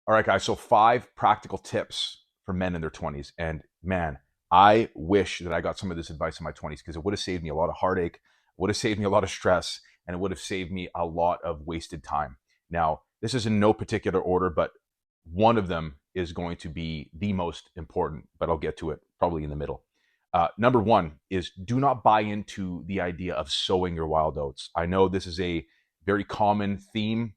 All right, guys. So 5 practical tips for men in their 20s. And man, I wish that I got some of this advice in my 20s because it would have saved me a lot of heartache, would have saved me a lot of stress, and it would have saved me a lot of wasted time. Now, this is in no particular order, but one of them is going to be the most important, but I'll get to it probably in the middle. Number one is do not buy into the idea of sowing your wild oats. I know this is a very common theme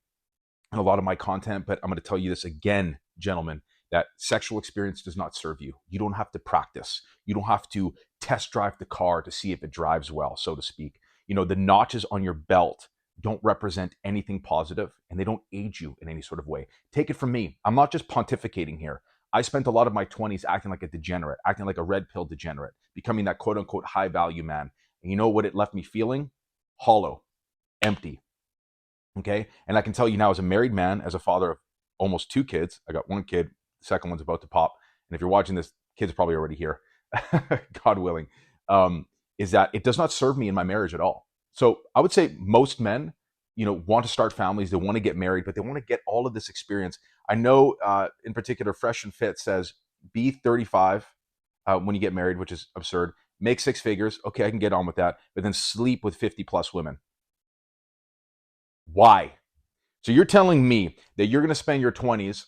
in a lot of my content, but I'm going to tell you this again, gentlemen, that sexual experience does not serve you. You don't have to practice. You don't have to test drive the car to see if it drives well, so to speak. You know, the notches on your belt don't represent anything positive and they don't aid you in any sort of way. Take it from me. I'm not just pontificating here. I spent a lot of my 20s acting like a degenerate, acting like a red pill degenerate, becoming that quote unquote high value man. And you know what it left me feeling? Hollow, empty. Okay. And I can tell you now, as a married man, as a father of almost 2 kids, I got one kid, the second one's about to pop. And if you're watching this, kid's probably already here, God willing, is that it does not serve me in my marriage at all. So I would say most men, want to start families, they want to get married, but they want to get all of this experience. I know, in particular, Fresh and Fit says be 35 when you get married, which is absurd. Make 6 figures. Okay, I can get on with that. But then sleep with 50 plus women. Why? So you're telling me that you're going to spend your 20s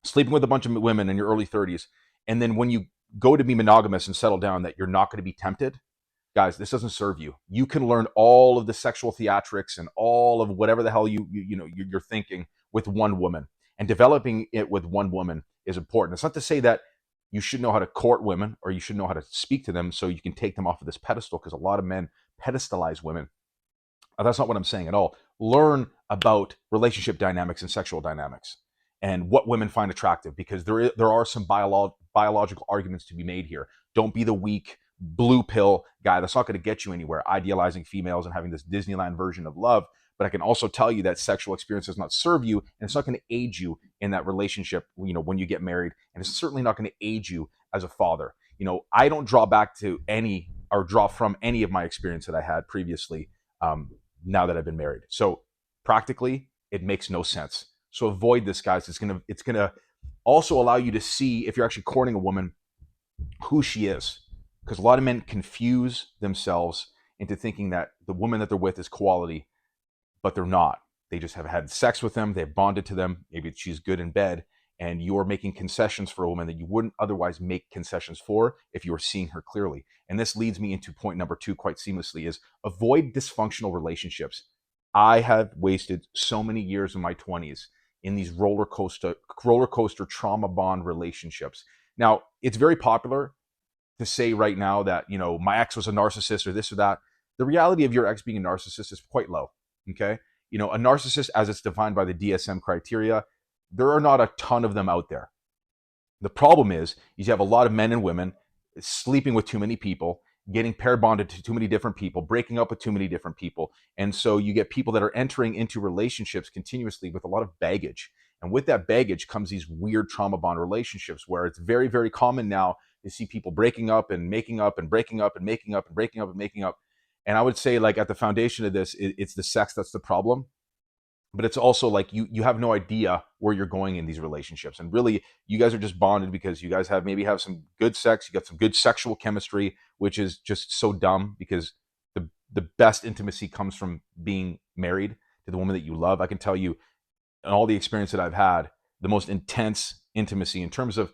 sleeping with a bunch of women in your early 30s, and then when you go to be monogamous and settle down, that you're not going to be tempted? Guys, this doesn't serve you. You can learn all of the sexual theatrics and all of whatever the hell you're thinking with one woman, and developing it with one woman is important. It's not to say that you should know how to court women or you should know how to speak to them so you can take them off of this pedestal, because a lot of men pedestalize women. That's not what I'm saying at all. Learn about relationship dynamics and sexual dynamics and what women find attractive, because there are some biological arguments to be made here. Don't be the weak blue pill guy. That's not going to get you anywhere, idealizing females and having this Disneyland version of love. But I can also tell you that sexual experience does not serve you, and it's not going to aid you in that relationship, when you get married. And it's certainly not going to aid you as a father. I don't draw back to any or draw from any of my experience that I had previously, now that I've been married. So practically, it makes no sense. So avoid this, guys. It's gonna also allow you to see, if you're actually courting a woman, who she is, because a lot of men confuse themselves into thinking that the woman that they're with is quality, but they're not. They just have had sex with them. They've bonded to them. Maybe she's good in bed, and you're making concessions for a woman that you wouldn't otherwise make concessions for if you were seeing her clearly. And this leads me into point number 2 quite seamlessly: is avoid dysfunctional relationships. I have wasted so many years in my 20s in these roller coaster trauma bond relationships. Now, it's very popular to say right now that, my ex was a narcissist or this or that. The reality of your ex being a narcissist is quite low. Okay. A narcissist, as it's defined by the DSM criteria, there are not a ton of them out there. The problem is you have a lot of men and women sleeping with too many people, getting pair bonded to too many different people, breaking up with too many different people. And so you get people that are entering into relationships continuously with a lot of baggage. And with that baggage comes these weird trauma bond relationships, where it's very, very common now to see people breaking up and making up and breaking up and making up and breaking up and making up. And I would say, like, at the foundation of this, it's the sex that's the problem. But it's also like you have no idea where you're going in these relationships, and really you guys are just bonded because you guys maybe have some good sex, you got some good sexual chemistry, which is just so dumb, because the best intimacy comes from being married to the woman that you love. I can tell you, in all the experience that I've had, the most intense intimacy in terms of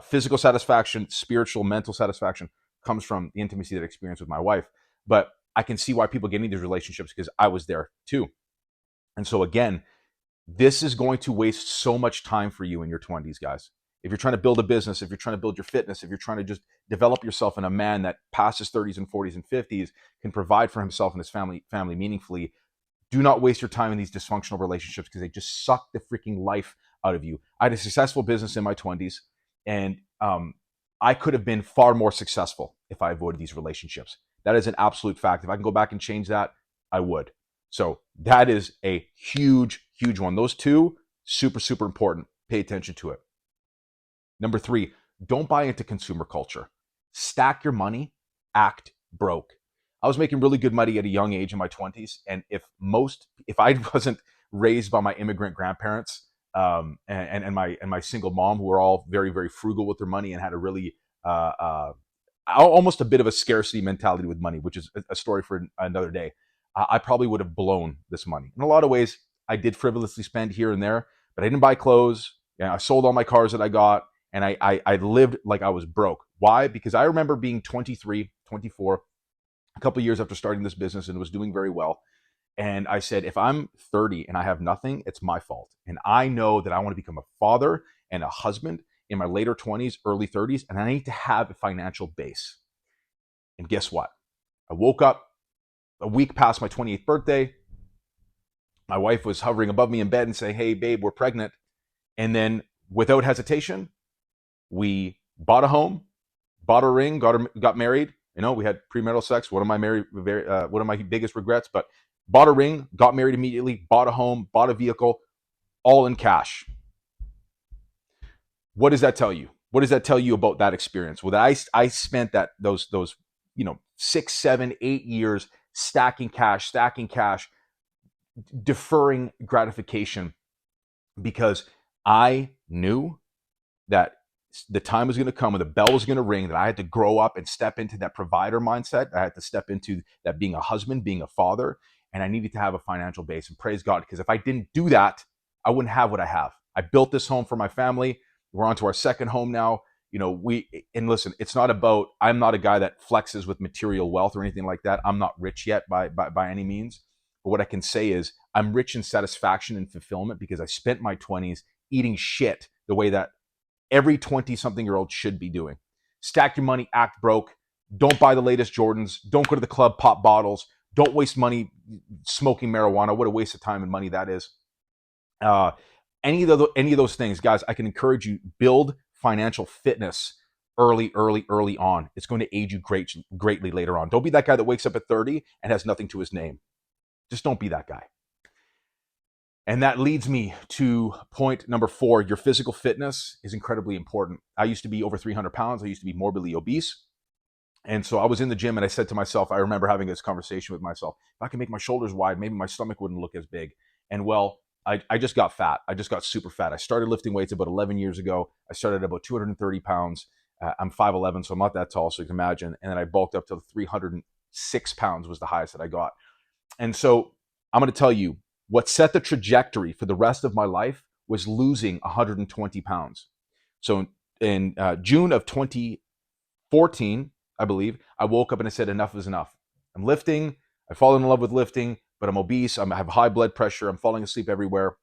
physical satisfaction, spiritual, mental satisfaction, comes from the intimacy that I experienced with my wife. But I can see why people get into these relationships, because I was there too. And so again, this is going to waste so much time for you in your 20s, guys. If you're trying to build a business, if you're trying to build your fitness, if you're trying to just develop yourself in a man that past his 30s and 40s and 50s can provide for himself and his family meaningfully, do not waste your time in these dysfunctional relationships, because they just suck the freaking life out of you. I had a successful business in my 20s, and I could have been far more successful if I avoided these relationships. That is an absolute fact. If I can go back and change that, I would. So that is a huge, huge one. Those two, super, super important. Pay attention to it. Number 3, don't buy into consumer culture. Stack your money, act broke. I was making really good money at a young age in my 20s. And if I wasn't raised by my immigrant grandparents, and my single mom, who were all very, very frugal with their money and had a really almost a bit of a scarcity mentality with money, which is a story for another day. I probably would have blown this money. In a lot of ways, I did frivolously spend here and there, but I didn't buy clothes. I sold all my cars that I got, and I lived like I was broke. Why? Because I remember being 23, 24, a couple of years after starting this business, and it was doing very well. And I said, if I'm 30 and I have nothing, it's my fault. And I know that I want to become a father and a husband in my later 20s, early 30s, and I need to have a financial base. And guess what? I woke up a week past my 28th birthday. My wife was hovering above me in bed and saying, hey, babe, we're pregnant. And then without hesitation, we bought a home, bought a ring, got married. We had premarital sex. One of my biggest regrets, but bought a ring, got married immediately, bought a home, bought a vehicle, all in cash. What does that tell you? What does that tell you about that experience? Well, I spent those 6, 7, 8 years stacking cash, deferring gratification, because I knew that the time was going to come when the bell was going to ring, that I had to grow up and step into that provider mindset. I had to step into that being a husband, being a father, and I needed to have a financial base. And praise God, because if I didn't do that, I wouldn't have what I have. I built this home for my family. We're on to our second home now. And listen, it's not about, I'm not a guy that flexes with material wealth or anything like that. I'm not rich yet by any means. But what I can say is I'm rich in satisfaction and fulfillment because I spent my 20s eating shit the way that every 20-something-year-old should be doing. Stack your money, act broke. Don't buy the latest Jordans. Don't go to the club, pop bottles. Don't waste money smoking marijuana. What a waste of time and money that is. Any of those things, guys, I can encourage you, build financial fitness early on. It's going to aid you greatly later on. Don't be that guy that wakes up at 30 and has nothing to his name. Just don't be that guy. And that leads me to point number 4. Your physical fitness is incredibly important. I used to be over 300 pounds. I used to be morbidly obese. And so I was in the gym and I said to myself, I remember having this conversation with myself, if I can make my shoulders wide, maybe my stomach wouldn't look as big. And well, I just got fat. I just got super fat. I started lifting weights about 11 years ago. I started at about 230 pounds. I'm 5'11", so I'm not that tall, so you can imagine. And then I bulked up to 306 pounds was the highest that I got. And so I'm going to tell you, what set the trajectory for the rest of my life was losing 120 pounds. So in June of 2014, I believe, I woke up and I said, enough is enough. I'm lifting. I've fallen in love with lifting, but I'm obese. I have high blood pressure. I'm falling asleep everywhere.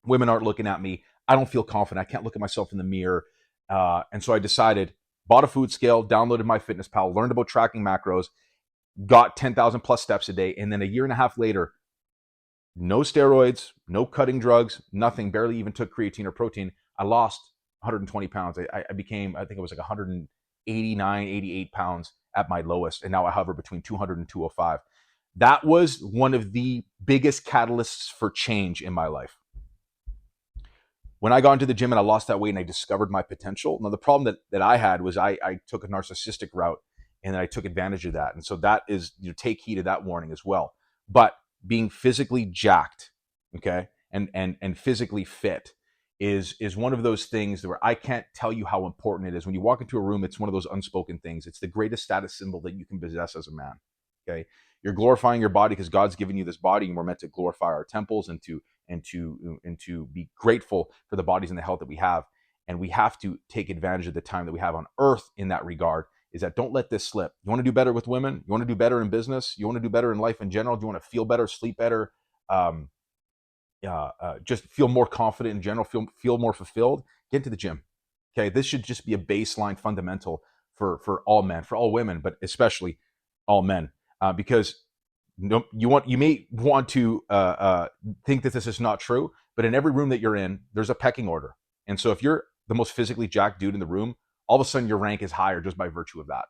Women aren't looking at me. I don't feel confident. I can't look at myself in the mirror. And so I decided, bought a food scale, downloaded MyFitnessPal, learned about tracking macros, got 10,000 plus steps a day. And then a year and a half later, no steroids, no cutting drugs, nothing, barely even took creatine or protein. I lost 120 pounds. I became, I think it was like 189, 88 pounds at my lowest. And now I hover between 200 and 205. That was one of the biggest catalysts for change in my life. When I got into the gym and I lost that weight and I discovered my potential. Now, the problem that I had was I took a narcissistic route and then I took advantage of that. And so that is, take heed of that warning as well. But being physically jacked, okay, and physically fit is one of those things where I can't tell you how important it is. When you walk into a room, it's one of those unspoken things. It's the greatest status symbol that you can possess as a man, okay? You're glorifying your body because God's given you this body, and we're meant to glorify our temples and to be grateful for the bodies and the health that we have. And we have to take advantage of the time that we have on earth in that regard. Is that don't let this slip. You want to do better with women? You want to do better in business? You want to do better in life in general? Do you want to feel better, sleep better, just feel more confident in general, feel more fulfilled? Get into the gym. Okay, this should just be a baseline fundamental for all men, for all women, but especially all men, because you may want to think that this is not true, but in every room that you're in, there's a pecking order. And so if you're the most physically jacked dude in the room, all of a sudden your rank is higher just by virtue of that.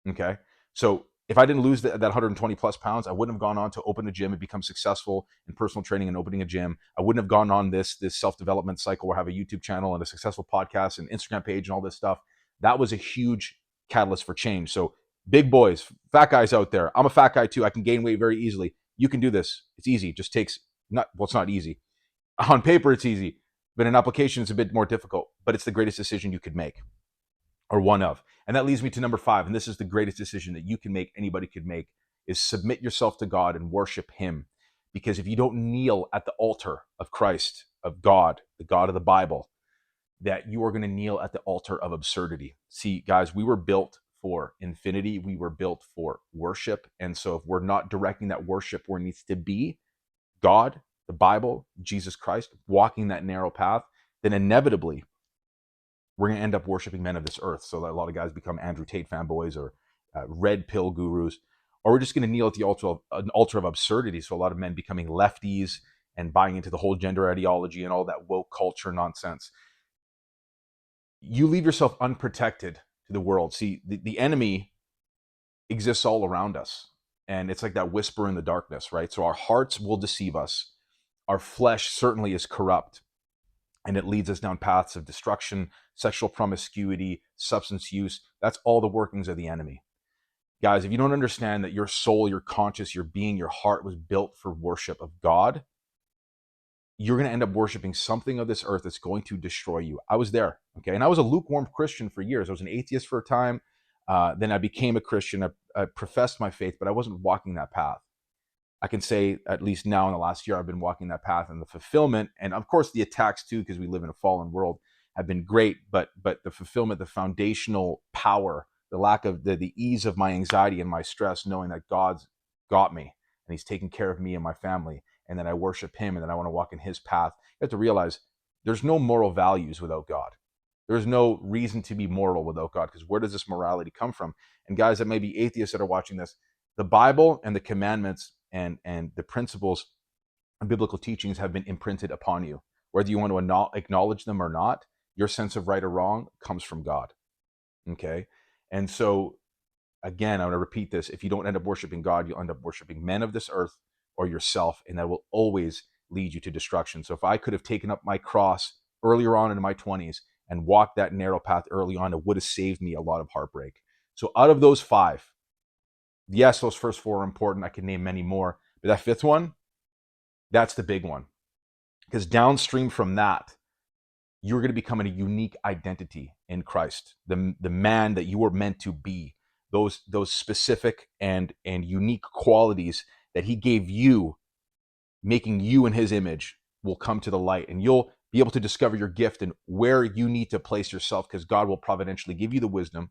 Okay. So if I didn't lose that 120 plus pounds, I wouldn't have gone on to open a gym and become successful in personal training and opening a gym. I wouldn't have gone on this self-development cycle where I have a YouTube channel and a successful podcast and Instagram page and all this stuff. That was a huge catalyst for change. So big boys, fat guys out there, I'm a fat guy too. I can gain weight very easily. You can do this. It's easy. It just takes it's not easy. On paper, it's easy. But in application, it's a bit more difficult, but it's the greatest decision you could make, or one of. And that leads me to number 5. And this is the greatest decision that you can make, anybody could make, is submit yourself to God and worship him. Because if you don't kneel at the altar of Christ, of God, the God of the Bible, that you are going to kneel at the altar of absurdity. See, guys, we were built for infinity. We were built for worship. And so if we're not directing that worship where it needs to be, God, the Bible, Jesus Christ, walking that narrow path, then inevitably we're going to end up worshiping men of this earth. So that a lot of guys become Andrew Tate fanboys or red pill gurus, or we're just going to kneel at the an altar of absurdity. So a lot of men becoming lefties and buying into the whole gender ideology and all that woke culture nonsense. You leave yourself unprotected to the world. See, the enemy exists all around us. And it's like that whisper in the darkness, right? So our hearts will deceive us. Our flesh certainly is corrupt. And it leads us down paths of destruction, sexual promiscuity, substance use. That's all the workings of the enemy. Guys, if you don't understand that your soul, your conscience, your being, your heart was built for worship of God, you're going to end up worshiping something of this earth that's going to destroy you. I was there, okay? And I was a lukewarm Christian for years. I was an atheist for a time. Then I became a Christian. I professed my faith, but I wasn't walking that path. I can say, at least now in the last year, I've been walking that path, and the fulfillment, and of course the attacks too, because we live in a fallen world, have been great. But the fulfillment, the foundational power, the lack of the ease of my anxiety and my stress, knowing that God's got me and he's taking care of me and my family, and then I worship him, and then I want to walk in his path. You have to realize there's no moral values without God. There's no reason to be moral without God, because where does this morality come from? And guys that may be atheists that are watching this, the Bible and the commandments and the principles and biblical teachings have been imprinted upon you. Whether you want to acknowledge them or not, your sense of right or wrong comes from God. Okay? And so, again, I want to repeat this. If you don't end up worshiping God, you'll end up worshiping men of this earth or yourself, and that will always lead you to destruction. So if I could have taken up my cross earlier on in my 20s and walked that narrow path early on, it would have saved me a lot of heartbreak. So out of those 5, yes, those first 4 are important. I can name many more. But that 5th one, that's the big one. Because downstream from that, you're going to become a unique identity in Christ. The man that you were meant to be. Those specific and unique qualities that he gave you, making you in his image, will come to the light. And you'll be able to discover your gift and where you need to place yourself, because God will providentially give you the wisdom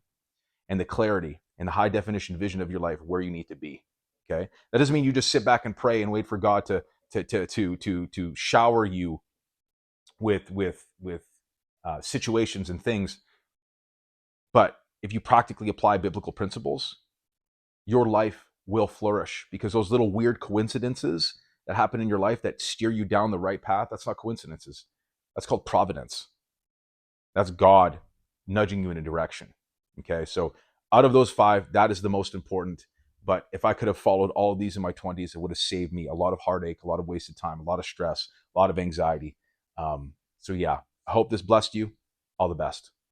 and the clarity and the high definition vision of your life where you need to be. Okay, that doesn't mean you just sit back and pray and wait for God to shower you with situations and things. But if you practically apply biblical principles, your life will flourish, because those little weird coincidences that happen in your life that steer you down the right path, that's not coincidences. That's called providence. That's God nudging you in a direction. Okay, so out of those 5, that is the most important. But if I could have followed all of these in my 20s, it would have saved me a lot of heartache, a lot of wasted time, a lot of stress, a lot of anxiety. So yeah, I hope this blessed you. All the best.